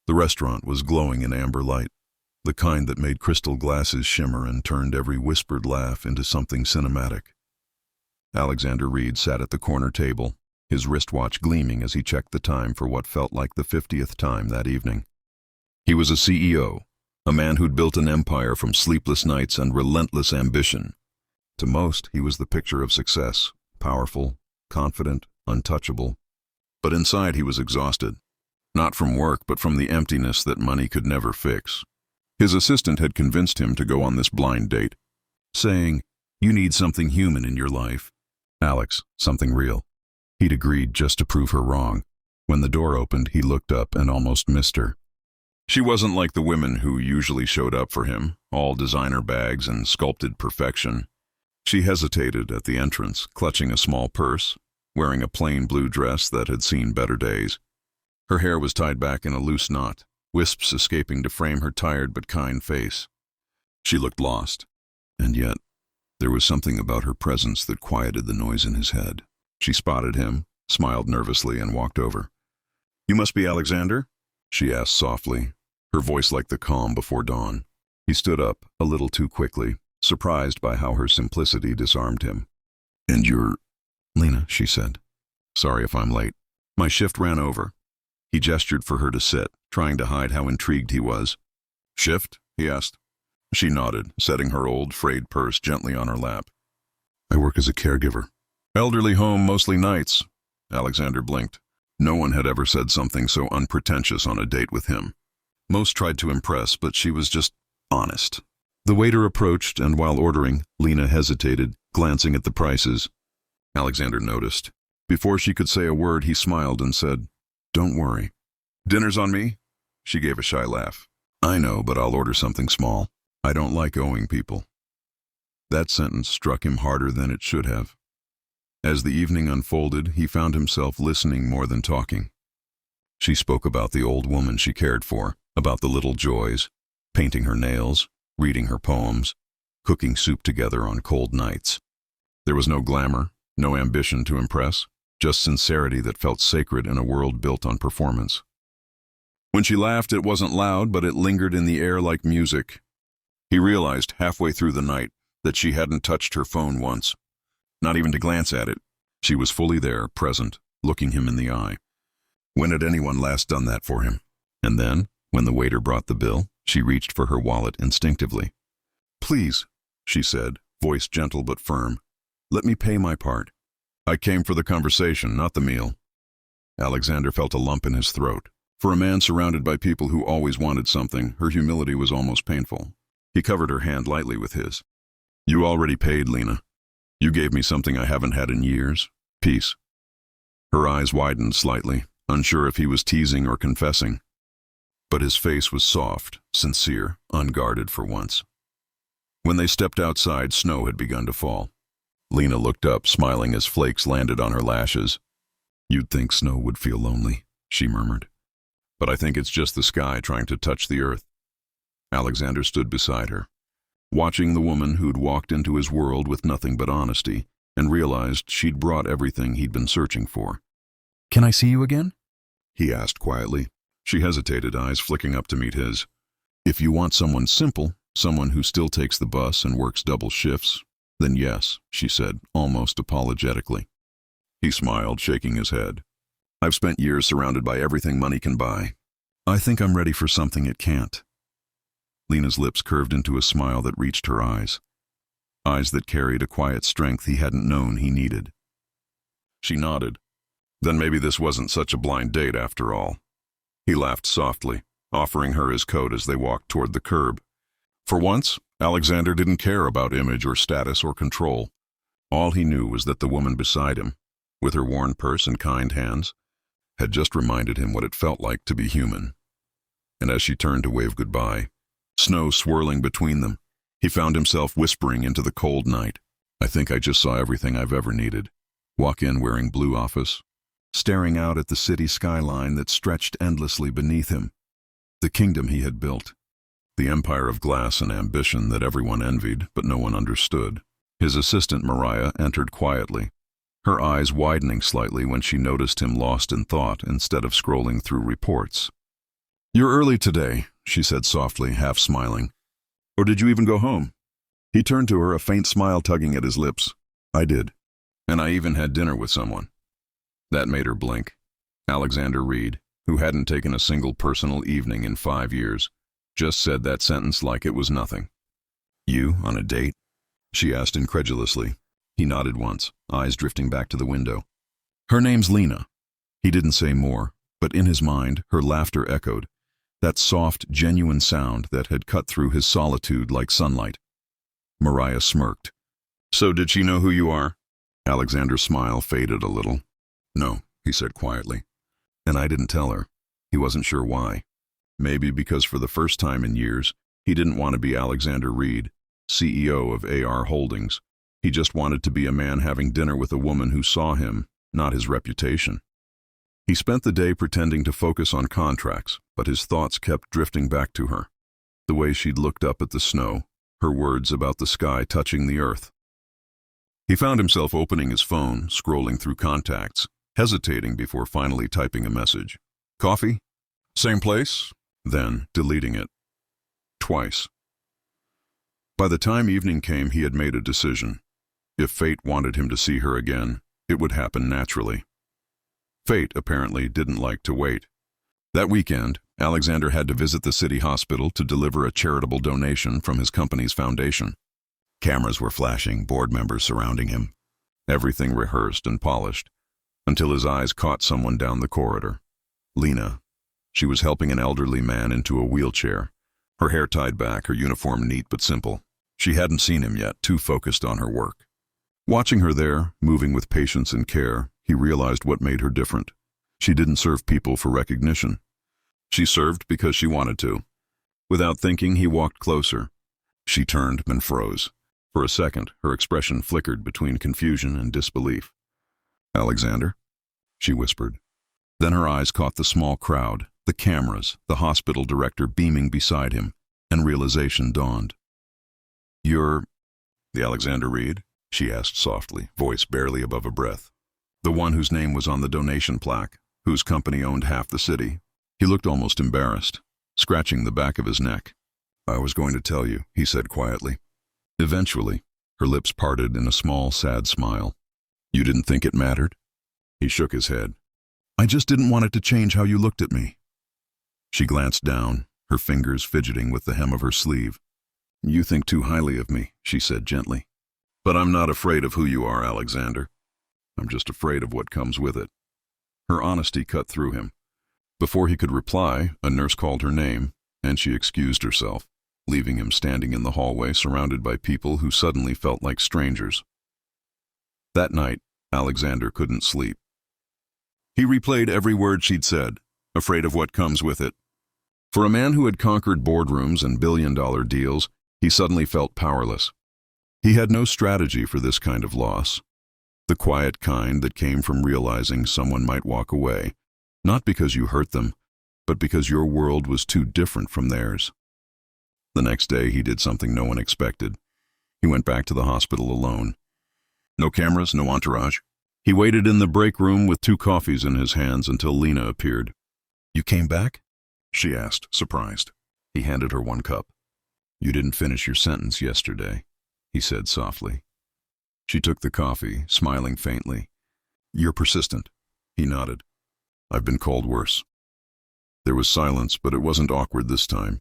The restaurant was glowing in amber light, the kind that made crystal glasses shimmer and turned every whispered laugh into something cinematic. Alexander Reed sat at the corner table, his wristwatch gleaming as he checked the time for what felt like the 50th time that evening. He was a CEO, a man who'd built an empire from sleepless nights and relentless ambition. To most, he was the picture of success, powerful, confident, untouchable. But inside he was exhausted, not from work but from the emptiness that money could never fix. His assistant had convinced him to go on this blind date, saying, "You need something human in your life. Alex, something real." He'd agreed just to prove her wrong. When the door opened, he looked up and almost missed her. She wasn't like the women who usually showed up for him, all designer bags and sculpted perfection. She hesitated at the entrance, clutching a small purse, wearing a plain blue dress that had seen better days. Her hair was tied back in a loose knot, wisps escaping to frame her tired but kind face. She looked lost, and yet there was something about her presence that quieted the noise in his head. She spotted him, smiled nervously, and walked over. "You must be Alexander?" she asked softly, her voice like the calm before dawn. He stood up, a little too quickly, surprised by how her simplicity disarmed him. "And you're Lena," she said. "Sorry if I'm late. My shift ran over." He gestured for her to sit, trying to hide how intrigued he was. "Shift?" he asked. She nodded, setting her old, frayed purse gently on her lap. "I work as a caregiver." "Elderly home, mostly nights." Alexander blinked. No one had ever said something so unpretentious on a date with him. Most tried to impress, but she was just honest. The waiter approached, and while ordering, Lena hesitated, glancing at the prices. Alexander noticed. Before she could say a word, he smiled and said, "Don't worry." "Dinner's on me?" She gave a shy laugh. "I know, but I'll order something small. I don't like owing people." That sentence struck him harder than it should have. As the evening unfolded, he found himself listening more than talking. She spoke about the old woman she cared for, about the little joys, painting her nails, reading her poems, cooking soup together on cold nights. There was no glamour, no ambition to impress, just sincerity that felt sacred in a world built on performance. When she laughed, it wasn't loud, but it lingered in the air like music. He realized halfway through the night that she hadn't touched her phone once, not even to glance at it. She was fully there, present, looking him in the eye. When had anyone last done that for him? And then, when the waiter brought the bill, she reached for her wallet instinctively. "Please," she said, voice gentle but firm, "let me pay my part. I came for the conversation, not the meal." Alexander felt a lump in his throat. For a man surrounded by people who always wanted something, her humility was almost painful. He covered her hand lightly with his. "You already paid, Lena. You gave me something I haven't had in years. Peace." Her eyes widened slightly, unsure if he was teasing or confessing. But his face was soft, sincere, unguarded for once. When they stepped outside, snow had begun to fall. Lena looked up, smiling as flakes landed on her lashes. "You'd think snow would feel lonely," she murmured. "But I think it's just the sky trying to touch the earth." Alexander stood beside her, watching the woman who'd walked into his world with nothing but honesty, and realized she'd brought everything he'd been searching for. "Can I see you again?" he asked quietly. She hesitated, eyes flicking up to meet his. "If you want someone simple, someone who still takes the bus and works double shifts, then yes," she said, almost apologetically. He smiled, shaking his head. "I've spent years surrounded by everything money can buy. I think I'm ready for something it can't." Lena's lips curved into a smile that reached her eyes that carried a quiet strength he hadn't known he needed. She nodded. Then maybe this wasn't such a blind date after all. He laughed softly, offering her his coat as they walked toward the curb. For once, Alexander didn't care about image or status or control. All he knew was that the woman beside him, with her worn purse and kind hands, had just reminded him what it felt like to be human. And as she turned to wave goodbye, snow swirling between them, he found himself whispering into the cold night, "I think I just saw everything I've ever needed." Walk in wearing blue office, staring out at the city skyline that stretched endlessly beneath him. The kingdom he had built. The empire of glass and ambition that everyone envied, but no one understood. His assistant Mariah entered quietly, her eyes widening slightly when she noticed him lost in thought instead of scrolling through reports. "You're early today," she said softly, half smiling. "Or did you even go home?" He turned to her, a faint smile tugging at his lips. "I did. And I even had dinner with someone." That made her blink. Alexander Reed, who hadn't taken a single personal evening in 5 years, just said that sentence like it was nothing. "You, on a date?" she asked incredulously. He nodded once, eyes drifting back to the window. "Her name's Lena." He didn't say more, but in his mind, her laughter echoed, that soft, genuine sound that had cut through his solitude like sunlight. Mariah smirked. "So did she know who you are?" Alexander's smile faded a little. "No," he said quietly. "And I didn't tell her." He wasn't sure why. Maybe because for the first time in years, he didn't want to be Alexander Reed, CEO of AR Holdings. He just wanted to be a man having dinner with a woman who saw him, not his reputation. He spent the day pretending to focus on contracts, but his thoughts kept drifting back to her. The way she'd looked up at the snow, her words about the sky touching the earth. He found himself opening his phone, scrolling through contacts, hesitating before finally typing a message. "Coffee? Same place?" Then deleting it. Twice. By the time evening came, he had made a decision. If fate wanted him to see her again, it would happen naturally. Fate apparently didn't like to wait. That weekend, Alexander had to visit the city hospital to deliver a charitable donation from his company's foundation. Cameras were flashing, board members surrounding him. Everything rehearsed and polished, until his eyes caught someone down the corridor. Lena. She was helping an elderly man into a wheelchair, her hair tied back, her uniform neat but simple. She hadn't seen him yet, too focused on her work. Watching her there, moving with patience and care, he realized what made her different. She didn't serve people for recognition. She served because she wanted to. Without thinking, he walked closer. She turned and froze. For a second, her expression flickered between confusion and disbelief. "Alexander?" she whispered. Then her eyes caught the small crowd, the cameras, the hospital director beaming beside him, and realization dawned. "You're the Alexander Reed?" she asked softly, voice barely above a breath. "The one whose name was on the donation plaque, whose company owned half the city." He looked almost embarrassed, scratching the back of his neck. "I was going to tell you," he said quietly. Eventually, her lips parted in a small, sad smile. "You didn't think it mattered?" He shook his head. "I just didn't want it to change how you looked at me." She glanced down, her fingers fidgeting with the hem of her sleeve. "You think too highly of me," she said gently. "But I'm not afraid of who you are, Alexander. I'm just afraid of what comes with it." Her honesty cut through him. Before he could reply, a nurse called her name, and she excused herself, leaving him standing in the hallway surrounded by people who suddenly felt like strangers. That night, Alexander couldn't sleep. He replayed every word she'd said, afraid of what comes with it. For a man who had conquered boardrooms and billion-dollar deals, he suddenly felt powerless. He had no strategy for this kind of loss, the quiet kind that came from realizing someone might walk away, not because you hurt them, but because your world was too different from theirs. The next day, he did something no one expected. He went back to the hospital alone. No cameras, no entourage. He waited in the break room with 2 coffees in his hands until Lena appeared. "You came back?" she asked, surprised. He handed her 1 cup. "You didn't finish your sentence yesterday," he said softly. She took the coffee, smiling faintly. "You're persistent." He nodded. "I've been called worse." There was silence, but it wasn't awkward this time.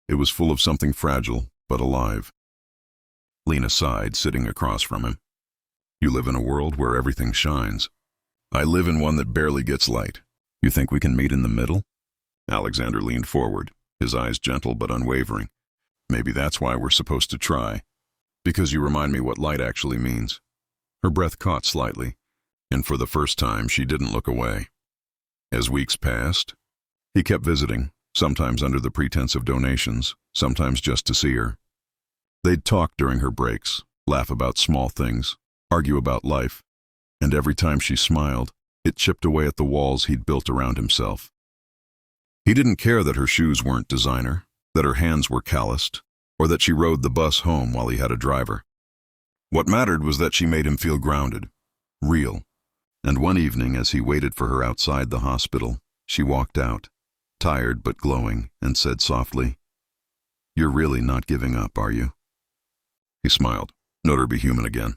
It was full of something fragile, but alive. Lena sighed, sitting across from him. "You live in a world where everything shines. I live in one that barely gets light. You think we can meet in the middle?" Alexander leaned forward, his eyes gentle but unwavering. "Maybe that's why we're supposed to try. Because you remind me what light actually means." Her breath caught slightly, and for the first time she didn't look away. As weeks passed, he kept visiting, sometimes under the pretense of donations, sometimes just to see her. They'd talk during her breaks, laugh about small things, argue about life, and every time she smiled, it chipped away at the walls he'd built around himself. He didn't care that her shoes weren't designer, that her hands were calloused, or that she rode the bus home while he had a driver. What mattered was that she made him feel grounded, real. And one evening, as he waited for her outside the hospital, she walked out, tired but glowing, and said softly, "You're really not giving up, are you?" He smiled. "No to be human again."